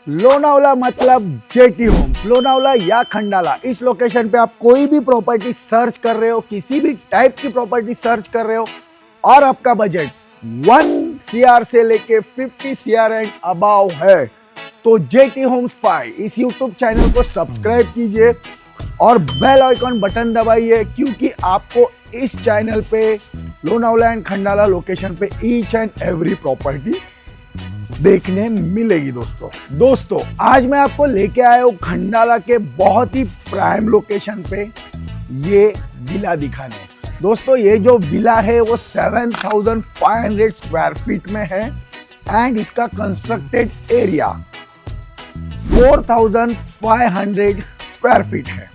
लोनावला मतलब jetty Holmes, Lonavala या खंडाला। इस लोकेशन पे आप कोई भी प्रॉपर्टी सर्च कर रहे हो, किसी भी टाइप की प्रॉपर्टी सर्च कर रहे हो और आपका बजट 1 CR से लेके 50 CR एंड अबाव है, तो जेटी होम्स 5 इस यूट्यूब चैनल को सब्सक्राइब कीजिए और बेल आइकॉन बटन दबाइए, क्योंकि आपको इस चैनल पे लोनावला एंड खंडाला लोकेशन पे ईच एंड एवरी प्रॉपर्टी देखने मिलेगी। दोस्तों आज मैं आपको लेके आया हूँ खंडाला के बहुत ही प्राइम लोकेशन पे ये विला दिखाने। दोस्तों ये जो विला है वो 7,500 स्क्वायर फीट में है एंड इसका कंस्ट्रक्टेड एरिया 4,500 स्क्वायर फीट है।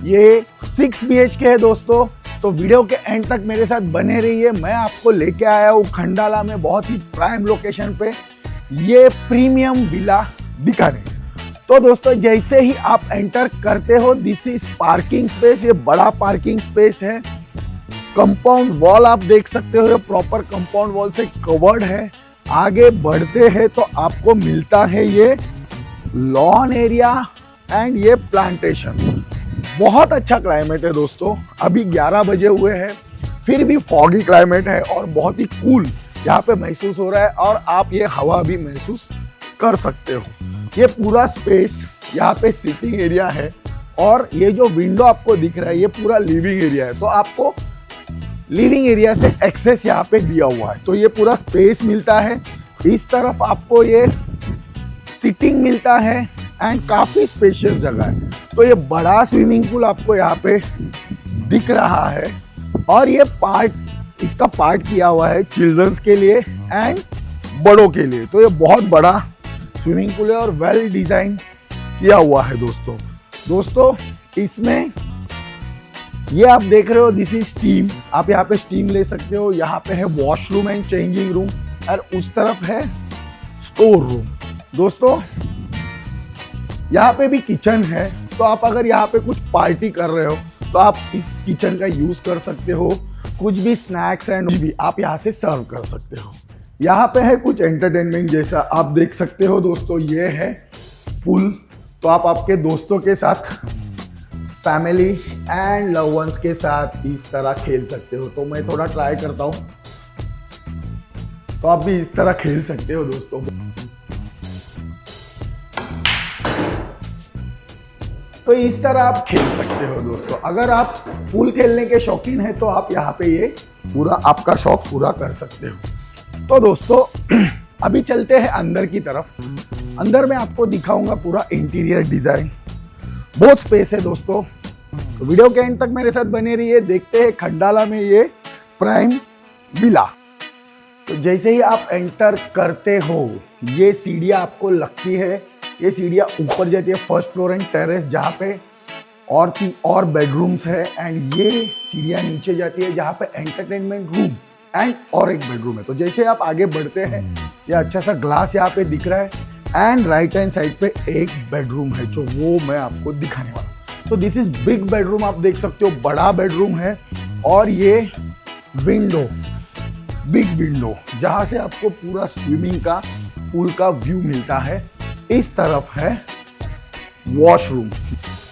ये 6 BHK है दोस्तों। तो वीडियो के एंड तक मेरे साथ बने रहिए। मैं आपको लेके आया हूँ खंडाला में बहुत ही प्राइम लोकेशन पे ये प्रीमियम विला दिखाने। तो दोस्तों जैसे ही आप एंटर करते हो, दिस इज पार्किंग स्पेस। ये बड़ा पार्किंग स्पेस है। कंपाउंड वॉल आप देख सकते हो, ये प्रॉपर कंपाउंड वॉल से कवर्ड है। आगे बढ़ते हैं तो आपको मिलता है ये लॉन एरिया एंड ये प्लांटेशन। बहुत अच्छा क्लाइमेट है दोस्तों। अभी 11 बजे हुए हैं, फिर भी फॉगी क्लाइमेट है और बहुत ही कूल यहाँ पे महसूस हो रहा है और आप ये हवा भी महसूस कर सकते हो। ये पूरा स्पेस यहाँ पे सिटिंग एरिया है और ये जो विंडो आपको दिख रहा है ये पूरा लिविंग एरिया है। तो आपको लिविंग एरिया से एक्सेस यहाँ पे दिया हुआ है, तो ये पूरा स्पेस मिलता है। इस तरफ आपको ये सिटिंग मिलता है एंड काफी स्पेशियस जगह है। तो ये बड़ा स्विमिंग पूल आपको यहाँ पे दिख रहा है और ये इसका पार्ट किया हुआ है चिल्ड्रंस के लिए एंड बड़ों के लिए। तो ये बहुत बड़ा स्विमिंग पूल है और वेल डिजाइन किया हुआ है दोस्तों इसमें ये आप देख रहे हो, दिस इज स्टीम। आप यहाँ पे स्टीम ले सकते हो। यहाँ पे है वॉशरूम एंड चेंजिंग रूम और उस तरफ है स्टोर रूम। दोस्तों यहाँ पे भी किचन है, तो आप अगर यहाँ पे कुछ पार्टी कर रहे हो तो आप इस किचन का यूज कर सकते हो। कुछ भी स्नैक्स एंड भी आप यहाँ से सर्व कर सकते हो। यहाँ पे है कुछ एंटरटेनमेंट जैसा आप देख सकते हो दोस्तों। ये है पूल, तो आप आपके दोस्तों के साथ, फैमिली एंड लव वंस के साथ इस तरह खेल सकते हो। तो मैं थोड़ा ट्राई करता हूँ, तो आप भी इस तरह खेल सकते हो दोस्तों। तो इस तरह आप खेल सकते हो दोस्तों। अगर आप पूल खेलने के शौकीन हैं तो आप यहाँ पे ये पूरा आपका शौक पूरा कर सकते हो। तो दोस्तों अभी चलते हैं अंदर की तरफ। अंदर में आपको दिखाऊंगा पूरा इंटीरियर डिजाइन। बहुत स्पेस है दोस्तों। तो वीडियो के एंड तक मेरे साथ बने रहिए। देखते हैं खंडाला में ये प्राइम विला। तो जैसे ही आप एंटर करते हो ये सीढ़ियाँ आपको लगती है, ये सीढ़ियाँ ऊपर जाती है फर्स्ट फ्लोर एंड टेरेस, जहाँ पे और बेडरूम्स है एंड ये सीढ़ियाँ नीचे जाती है जहाँ पे एंटरटेनमेंट रूम एंड और एक बेडरूम है। तो जैसे आप आगे बढ़ते हैं ये अच्छा सा ग्लास यहाँ पे दिख रहा है एंड राइट हैंड साइड पे एक बेडरूम है जो वो मैं आपको दिखाने वाला हूँ। तो दिस इज बिग बेडरूम, आप देख सकते हो बड़ा बेडरूम है और ये बिग विंडो जहाँ से आपको पूरा स्विमिंग का पूल का व्यू मिलता है। इस तरफ है वॉशरूम।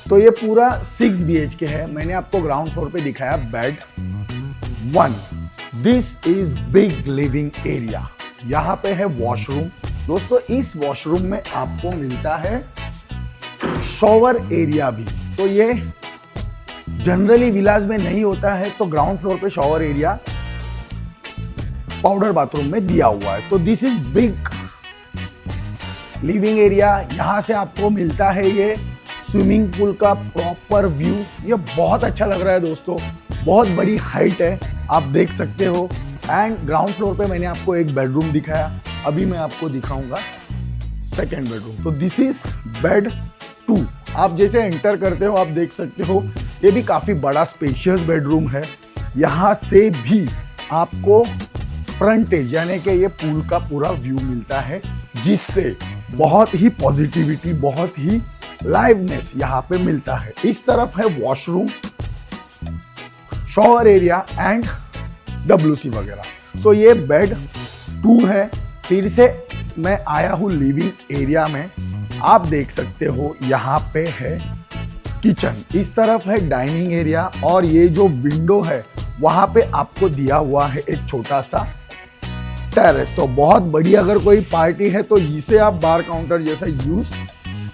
तो ये पूरा 6 BHK है। मैंने आपको ग्राउंड फ्लोर पे दिखाया bed 1। This is big living area. यहाँ पे है वॉशरूम। दोस्तों इस वॉशरूम में आपको मिलता है शॉवर एरिया भी। तो ये जनरली विलाज में नहीं होता है, तो ग्राउंड फ्लोर पे शॉवर एरिया पाउडर बाथरूम में दिया हुआ है। तो this is big living area. यहाँ से आपको मिलता है ये स्विमिंग पूल का प्रॉपर व्यू। ये बहुत अच्छा लग रहा है दोस्तों। बहुत बड़ी हाइट है, आप देख सकते हो। एंड ग्राउंड फ्लोर पे मैंने आपको एक बेडरूम दिखाया, अभी मैं आपको दिखाऊंगा सेकेंड बेडरूम। तो दिस इज बेड 2। आप जैसे एंटर करते हो आप देख सकते हो ये भी काफी बड़ा स्पेशियस बेडरूम है। यहाँ से भी आपको फ्रंटेज यानी कि ये पूल का पूरा व्यू मिलता है, जिससे बहुत ही पॉजिटिविटी, बहुत ही लाइवनेस यहाँ पे मिलता है। इस तरफ है washroom, shower area and WC वगैरह। तो ये बेड 2 है। फिर से मैं आया हूँ लिविंग एरिया में। आप देख सकते हो यहाँ पे है किचन, इस तरफ है डाइनिंग एरिया और ये जो विंडो है वहां पे आपको दिया हुआ है एक छोटा सा टेरेस। तो बहुत बड़ी अगर कोई पार्टी है तो इसे आप बार काउंटर जैसा यूज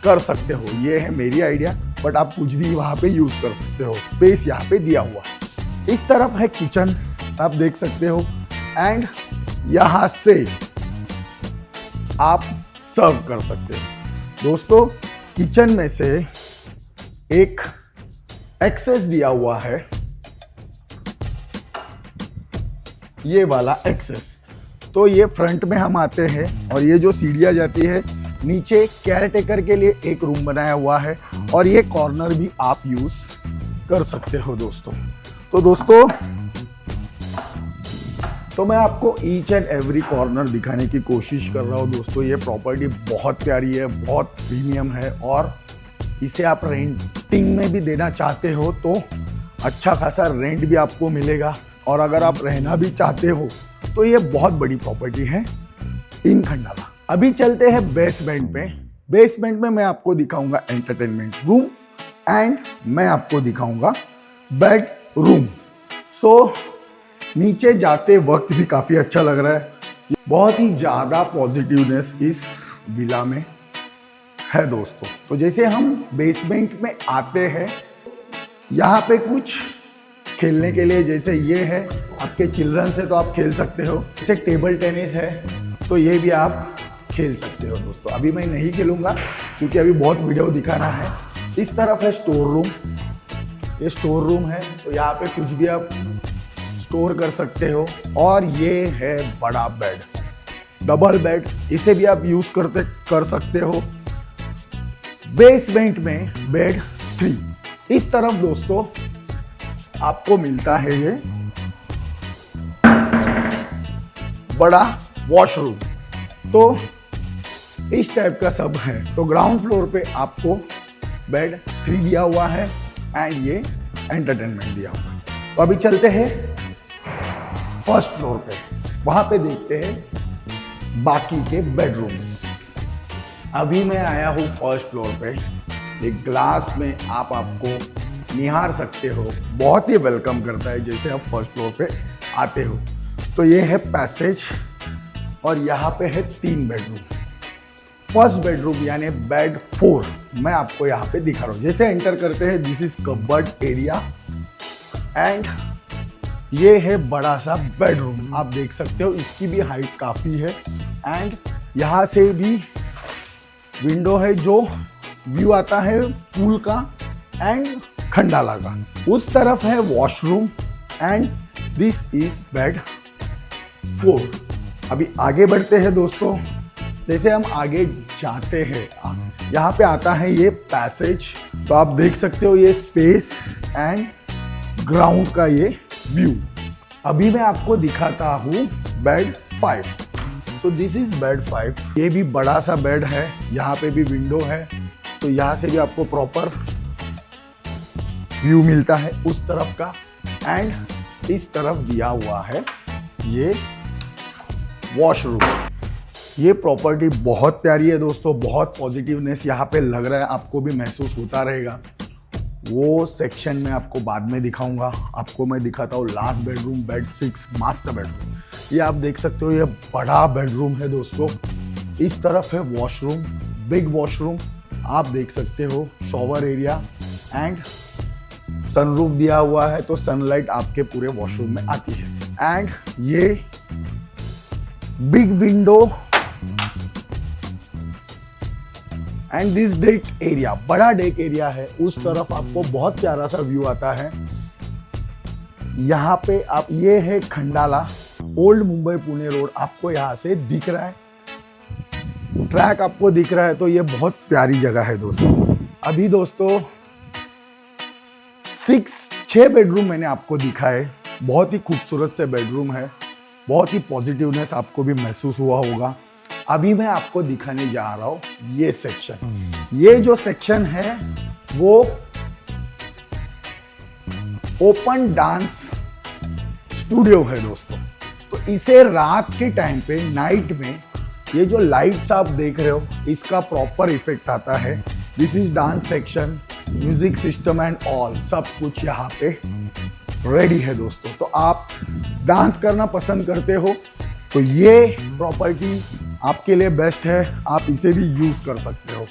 कर सकते हो। ये है मेरी आइडिया, बट आप कुछ भी वहां पे यूज कर सकते हो। स्पेस यहाँ पे दिया हुआ है। इस तरफ है किचन, आप देख सकते हो, एंड यहां से आप सर्व कर सकते हो। दोस्तों किचन में से एक एक्सेस दिया हुआ है, ये वाला एक्सेस। तो ये फ्रंट में हम आते हैं और ये जो सीढ़ियां जाती है नीचे केयर टेकर के लिए एक रूम बनाया हुआ है और ये कॉर्नर भी आप यूज कर सकते हो दोस्तों। तो दोस्तों मैं आपको ईच एंड एवरी कॉर्नर दिखाने की कोशिश कर रहा हूँ दोस्तों। ये प्रॉपर्टी बहुत प्यारी है, बहुत प्रीमियम है और इसे आप रेंटिंग में भी देना चाहते हो तो अच्छा खासा रेंट भी आपको मिलेगा, और अगर आप रहना भी चाहते हो तो ये बहुत बड़ी प्रॉपर्टी है इन खंडाला। अभी चलते हैं बेसमेंट पे। बेसमेंट में मैं आपको दिखाऊंगा एंटरटेनमेंट रूम एंड मैं आपको दिखाऊंगा बेड रूम। सो नीचे जाते वक्त भी काफी अच्छा लग रहा है। बहुत ही ज्यादा पॉजिटिवनेस इस विला में है दोस्तों। तो जैसे हम बेसमेंट में आते हैं, यहाँ पे कुछ खेलने के लिए, जैसे ये है आपके चिल्ड्रन से तो आप खेल सकते हो। जैसे टेबल टेनिस है तो ये भी आप खेल सकते हो दोस्तों। अभी मैं नहीं खेलूंगा क्योंकि अभी बहुत वीडियो दिखाना है। इस तरफ है स्टोर रूम, ये स्टोर रूम है तो यहाँ पे कुछ भी आप स्टोर कर सकते हो। और ये है बड़ा बेड, डबल बेड, इसे भी आप यूज कर सकते हो। बेसमेंट में बेड 3। इस तरफ दोस्तों आपको मिलता है ये बड़ा वॉशरूम। तो इस टाइप का सब है। तो ग्राउंड फ्लोर पे आपको बेड 3 दिया हुआ है एंड ये एंटरटेनमेंट दिया हुआ है। तो अभी चलते हैं फर्स्ट फ्लोर पे, वहां पे देखते हैं बाकी के बेडरूम्स। अभी मैं आया हूँ फर्स्ट फ्लोर पे। एक ग्लास में आपको निहार सकते हो, बहुत ही वेलकम करता है जैसे आप फर्स्ट फ्लोर पे आते हो। तो ये है पैसेज और यहाँ पे है 3 बेडरूम। फर्स्ट बेडरूम यानी बेड 4 मैं आपको यहाँ पे दिखा रहा हूँ। जैसे एंटर करते हैं, this is cupboard area and ये है बड़ा सा बेडरूम। आप देख सकते हो इसकी भी हाइट काफी है एंड यहाँ से भी विंडो है जो व्यू आता है पूल का एंड खंडाला का। उस तरफ है washroom and this is bed 4। अभी आगे बढ़ते हैं दोस्तों। जैसे हम आगे जाते हैं, यहाँ पे आता है ये पैसेज। तो आप देख सकते हो ये स्पेस एंड ग्राउंड का ये व्यू। अभी मैं आपको दिखाता हूँ bed 5। So this is bed 5। ये भी बड़ा सा बेड है, यहाँ पे भी विंडो है तो यहाँ से भी आपको प्रॉपर व्यू मिलता है उस तरफ का। एंड इस तरफ दिया हुआ है ये वॉशरूम। ये प्रॉपर्टी बहुत प्यारी है दोस्तों, बहुत पॉजिटिवनेस यहाँ पे लग रहा है, आपको भी महसूस होता रहेगा। वो सेक्शन में आपको बाद में दिखाऊंगा। आपको मैं दिखाता हूँ last bedroom, bed 6 master bedroom. ये आप देख सकते हो ये बड़ा बेडरूम है दोस्तों। इस तरफ है वॉशरूम, बिग वॉशरूम, आप देख सकते हो शॉवर एरिया एंड सनरूफ दिया हुआ है तो सनलाइट आपके पूरे वॉशरूम में आती है। एंड ये big window and this deck area, बड़ा डेक एरिया है। उस तरफ आपको बहुत प्यारा सा व्यू आता है। यहाँ पे आप, ये है खंडाला, ओल्ड मुंबई पुणे रोड आपको यहाँ से दिख रहा है, ट्रैक आपको दिख रहा है। तो ये बहुत प्यारी जगह है दोस्तों। अभी दोस्तों 6 बेडरूम मैंने आपको दिखाए, बहुत ही खूबसूरत से बेडरूम है, बहुत ही पॉजिटिवनेस आपको भी महसूस हुआ होगा। अभी मैं आपको दिखाने जा रहा हूं ये सेक्शन। ये जो सेक्शन है वो ओपन डांस स्टूडियो है दोस्तों। तो इसे रात के टाइम पे, नाइट में ये जो लाइट्स आप देख रहे हो इसका प्रॉपर इफेक्ट आता है। This is dance section, music system and all, सब कुछ यहाँ पे रेडी है दोस्तों। तो आप डांस करना पसंद करते हो तो ये प्रॉपर्टी आपके लिए बेस्ट है, आप इसे भी यूज कर सकते हो।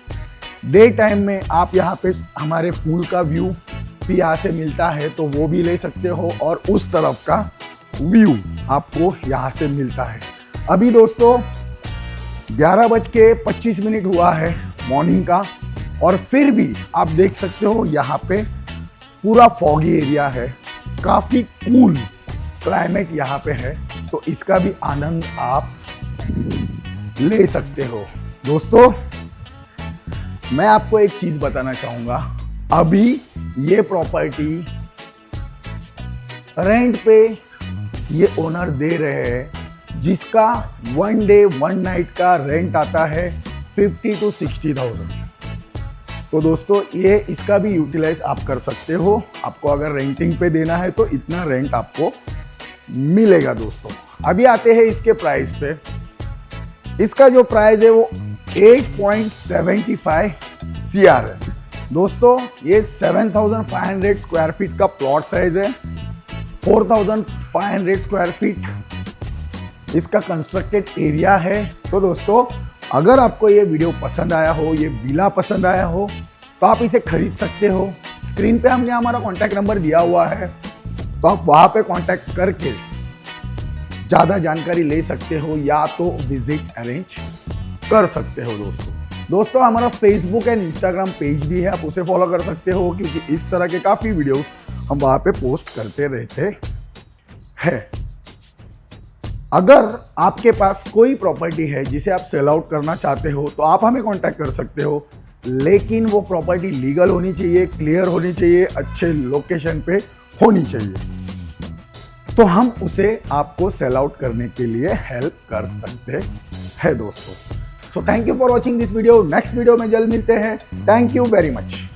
डे टाइम में आप यहाँ पे हमारे पूल का व्यू भी यहाँ से मिलता है तो वो भी ले सकते हो, और उस तरफ का व्यू आपको यहाँ से मिलता है। अभी दोस्तों 11:25 हुआ है मॉर्निंग का, और फिर भी आप देख सकते हो यहाँ पे पूरा फॉगी एरिया है, काफी कूल क्लाइमेट यहाँ पे है, तो इसका भी आनंद आप ले सकते हो। दोस्तों मैं आपको एक चीज बताना चाहूंगा, अभी ये प्रॉपर्टी रेंट पे ये ओनर दे रहे हैं, जिसका 1 डे 1 नाइट का रेंट आता है 50 to 60,000। तो दोस्तों ये इसका भी यूटिलाइज आप कर सकते हो। आपको अगर रेंटिंग पे देना है तो इतना रेंट आपको मिलेगा। दोस्तों अभी आते हैं इसके प्राइस पे। इसका जो प्राइस है वो 8.75 CR है। दोस्तों ये 7,500 स्क्वायर फीट का प्लॉट साइज है, 4,500 स्क्वायर फीट इसका कंस्ट्रक्टेड एरिया है। तो दोस्तों अगर आपको ये वीडियो पसंद आया हो, ये विला पसंद आया हो, तो आप इसे खरीद सकते हो। स्क्रीन पे हमने हमारा कॉन्टैक्ट नंबर दिया हुआ है, तो आप वहां पे कॉन्टैक्ट करके ज़्यादा जानकारी ले सकते हो या तो विजिट अरेंज कर सकते हो। दोस्तों हमारा फेसबुक एंड इंस्टाग्राम पेज भी है, आप उसे फॉलो कर सकते हो, क्योंकि इस तरह के काफ़ी वीडियोस हम वहाँ पे पोस्ट करते रहते हैं। अगर आपके पास कोई प्रॉपर्टी है जिसे आप सेल आउट करना चाहते हो तो आप हमें कांटेक्ट कर सकते हो, लेकिन वो प्रॉपर्टी लीगल होनी चाहिए, क्लियर होनी चाहिए, अच्छे लोकेशन पे होनी चाहिए, तो हम उसे आपको सेल आउट करने के लिए हेल्प कर सकते हैं दोस्तों। So thank you for watching this video. Next video में जल्द मिलते हैं। Thank you very much.